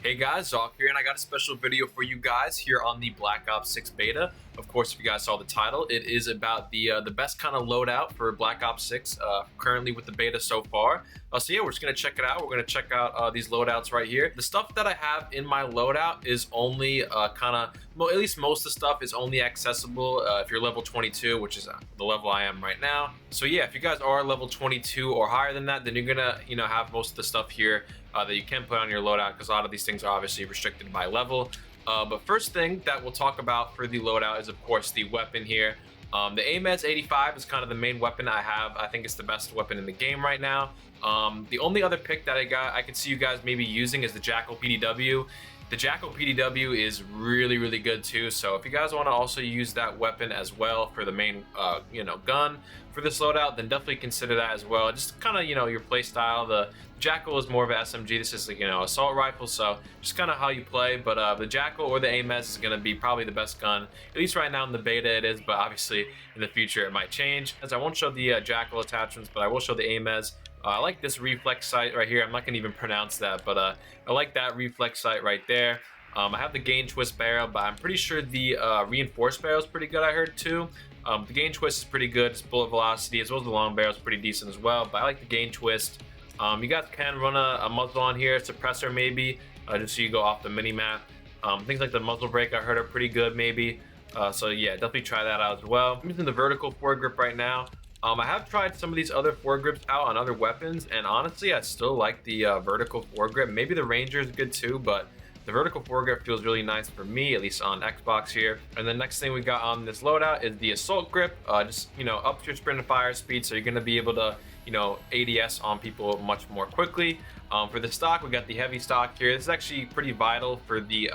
Hey guys, Zoc here, and I got a special video for you guys here on the Black Ops 6 beta. Of course, if you guys saw the title, it is about the best kind of loadout for Black Ops 6 currently with the beta so far. So yeah, we're just gonna check it out. We're gonna check out these loadouts right here. The stuff that I have in my loadout is only well, at least most of the stuff is only accessible if you're level 22, which is the level I am right now. So yeah, if you guys are level 22 or higher than that, then you're gonna have most of the stuff here that you can put on your loadout, because a lot of these things are obviously restricted by level. But first thing that we'll talk about for the loadout is, of course, the weapon here. The AMEDS 85 is kind of the main weapon I have. I think it's the best weapon in the game right now. The only other pick that I could see you guys maybe using is the Jackal PDW. The Jackal PDW is really good too, so if you guys want to also use that weapon as well for the main gun for this loadout, then definitely consider that as well. Just kind of your play style. The Jackal is more of an SMG. This is like assault rifle, so just kind of how you play. But the Jackal or the AMEDS is going to be probably the best gun, at least right now in the beta it is, but obviously in the future it might change. As I won't show the Jackal attachments, but I will show the AMEDS. I like this reflex sight right here. I'm not gonna even pronounce that, but I like that reflex sight right there. I have the gain twist barrel, but I'm pretty sure the reinforced barrel is pretty good, I heard too. The gain twist is pretty good. Its bullet velocity as well as the long barrel is pretty decent as well, but I like the gain twist. You guys can run a muzzle on here, suppressor maybe, just so you go off the mini map. Things like the muzzle brake I heard are pretty good maybe. So yeah, definitely try that out as well. I'm using the vertical foregrip right now. I have tried some of these other foregrips out on other weapons, and honestly I still like the vertical foregrip. Maybe the Ranger is good too, but the vertical foregrip feels really nice for me, at least on Xbox here. And the next thing we got on this loadout is the assault grip. Just up your sprint and fire speed, so you're going to be able to ADS on people much more quickly. For the stock, we got the heavy stock here. This is actually pretty vital for the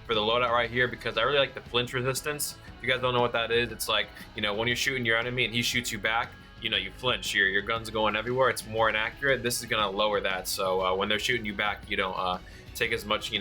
loadout right here, because I really like the flinch resistance. If you guys don't know what that is, it's like when you're shooting your enemy and he shoots you back, you flinch, your gun's going everywhere, it's more inaccurate. This is gonna lower that, so when they're shooting you back, you don't take as much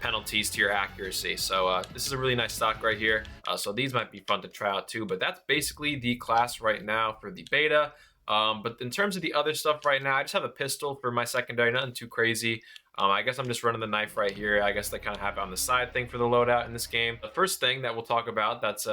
penalties to your accuracy. So this is a really nice stock right here. So these might be fun to try out too, but that's basically the class right now for the beta. But in terms of the other stuff right now, I just have a pistol for my secondary, nothing too crazy. I guess I'm just running the knife right here. I guess they kind of have it on the side thing for the loadout in this game. The first thing that we'll talk about that's,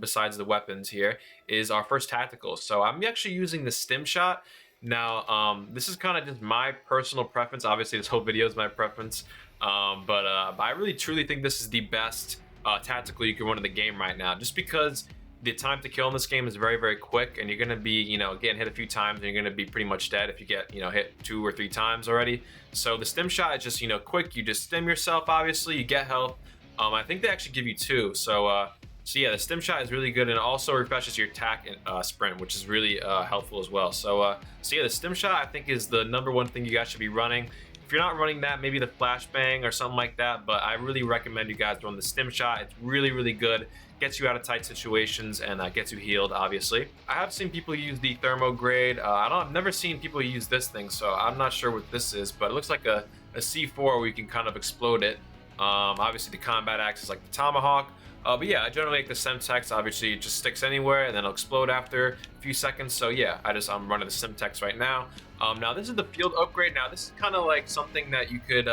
besides the weapons here, is our first tactical. So I'm actually using the stim shot. Now, this is kind of just my personal preference. Obviously, this whole video is my preference. But I really truly think this is the best tactical you can run in the game right now, just because the time to kill in this game is very quick, and you're gonna be getting hit a few times and you're gonna be pretty much dead if you get hit 2 or 3 times already. So the stim shot is just quick. You just stim yourself, obviously you get health. I think they actually give you 2, so yeah, the stim shot is really good, and it also refreshes your attack and sprint, which is really helpful as well. So yeah, the stim shot I think is the #1 thing you guys should be running. If you're not running that, maybe the flashbang or something like that, but I really recommend you guys run the stim shot. It's really good. Gets you out of tight situations and gets you healed, obviously. I have seen people use the thermo grade. I've never seen people use this thing, so I'm not sure what this is, but it looks like a C4 where you can kind of explode it. Obviously the combat axe is like the tomahawk. But yeah, I generally like the Semtex. Obviously it just sticks anywhere and then it'll explode after a few seconds. So yeah, I'm running the Semtex right now. Now this is the field upgrade. Now this is kind of like something that you could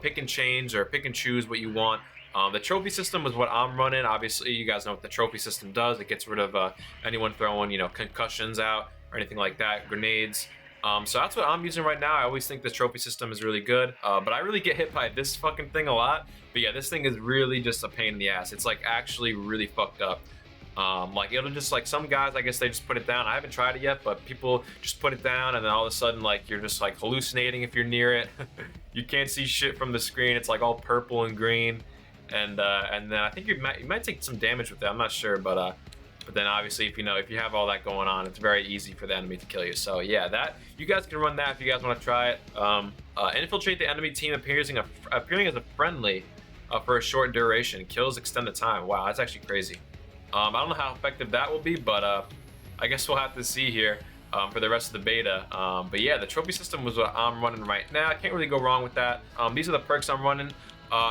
pick and change or pick and choose what you want. The trophy system is what I'm running. Obviously you guys know what the trophy system does. It gets rid of anyone throwing concussions out or anything like that, grenades. So that's what I'm using right now. I always think the trophy system is really good, but I really get hit by this fucking thing a lot. But yeah, this thing is really just a pain in the ass. It's like actually really fucked up. Like it'll just, like, some guys, I guess they just put it down. I haven't tried it yet, but people just put it down and then all of a sudden, like, you're just like hallucinating if you're near it. You can't see shit from the screen. It's like all purple and green, and then I think you might take some damage with that. I'm not sure, but then obviously if you have all that going on, it's very easy for the enemy to kill you. So yeah, that you guys can run that if you guys want to try it. Infiltrate the enemy team appearing as a friendly for a short duration. Kills extend the time. Wow, that's actually crazy. I don't know how effective that will be, but I guess we'll have to see here for the rest of the beta. But yeah, the trophy system was what I'm running right now. I can't really go wrong with that. These are the perks I'm running.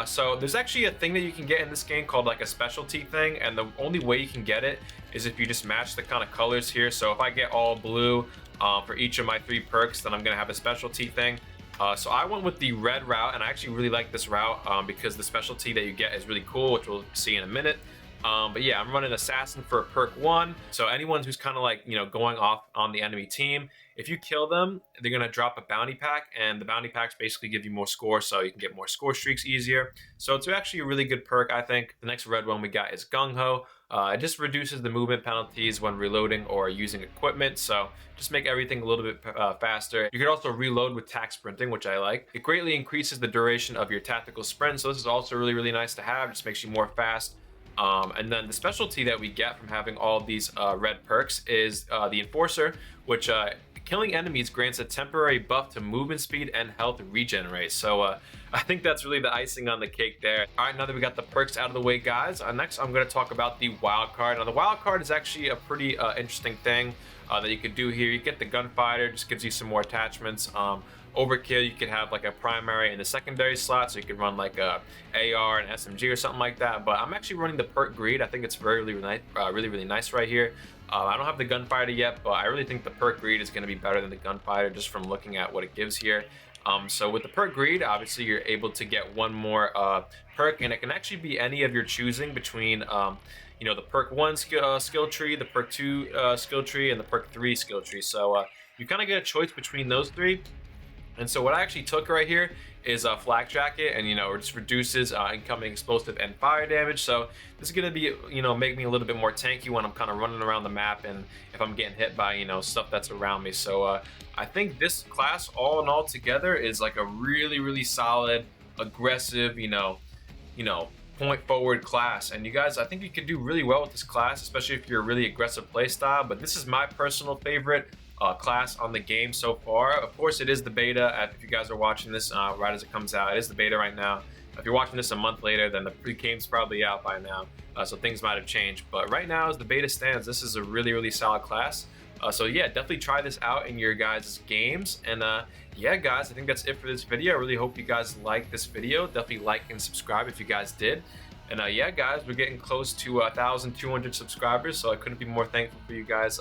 So there's actually a thing that you can get in this game called like a specialty thing, and the only way you can get it is if you just match the kind of colors here. So if I get all blue for each of my 3 perks, then I'm gonna have a specialty thing. So I went with the red route, and I actually really like this route because the specialty that you get is really cool, which we'll see in a minute. But yeah, I'm running Assassin for perk 1. So anyone who's kind of like, you know, going off on the enemy team, if you kill them, they're going to drop a bounty pack, and the bounty packs basically give you more score, so you can get more score streaks easier. So it's actually a really good perk, I think. The next red one we got is Gung Ho. It just reduces the movement penalties when reloading or using equipment, so just make everything a little bit faster. You can also reload with tac sprinting, which I like. It greatly increases the duration of your tactical sprint, so this is also really, really nice to have. Just makes you more fast. And then the specialty that we get from having all of these red perks is the Enforcer, which killing enemies grants a temporary buff to movement speed and health regenerate. So I think that's really the icing on the cake there. All right, now that we got the perks out of the way, guys, next I'm going to talk about the wild card. Now the wild card is actually a pretty interesting thing that you could do here. You get the gunfighter, just gives you some more attachments. Overkill, you could have like a primary and a secondary slot, so you could run like a AR and SMG or something like that. But I'm actually running the perk greed. I think it's really nice right here. I don't have the gunfighter yet, but I really think the perk greed is going to be better than the gunfighter just from looking at what it gives here. So with the perk greed, obviously you're able to get one more perk, and it can actually be any of your choosing between you know, the perk 1 skill tree, the perk 2 skill tree, and the perk 3 skill tree. So you kind of get a choice between those 3. And so what I actually took right here is a flak jacket, and you know, it just reduces incoming explosive and fire damage. So this is gonna be, you know, make me a little bit more tanky when I'm kind of running around the map, and if I'm getting hit by, you know, stuff that's around me. So I think this class all in all together is like a really solid, aggressive, you know, point forward class. And you guys, I think you could do really well with this class, especially if you're a really aggressive play style. But this is my personal favorite class on the game so far. Of course, it is the beta. If you guys are watching this right as it comes out, it is the beta right now. If you're watching this a month later, then the pre-game's probably out by now, so things might have changed. But right now, as the beta stands, this is a really solid class. So yeah, definitely try this out in your guys' games. And yeah, guys, I think that's it for this video. I really hope you guys liked this video. Definitely like and subscribe if you guys did. And yeah, guys, we're getting close to 1,200 subscribers, so I couldn't be more thankful for you guys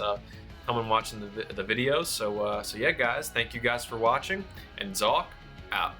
coming watching the videos. So yeah, guys, thank you guys for watching, and Zalk out.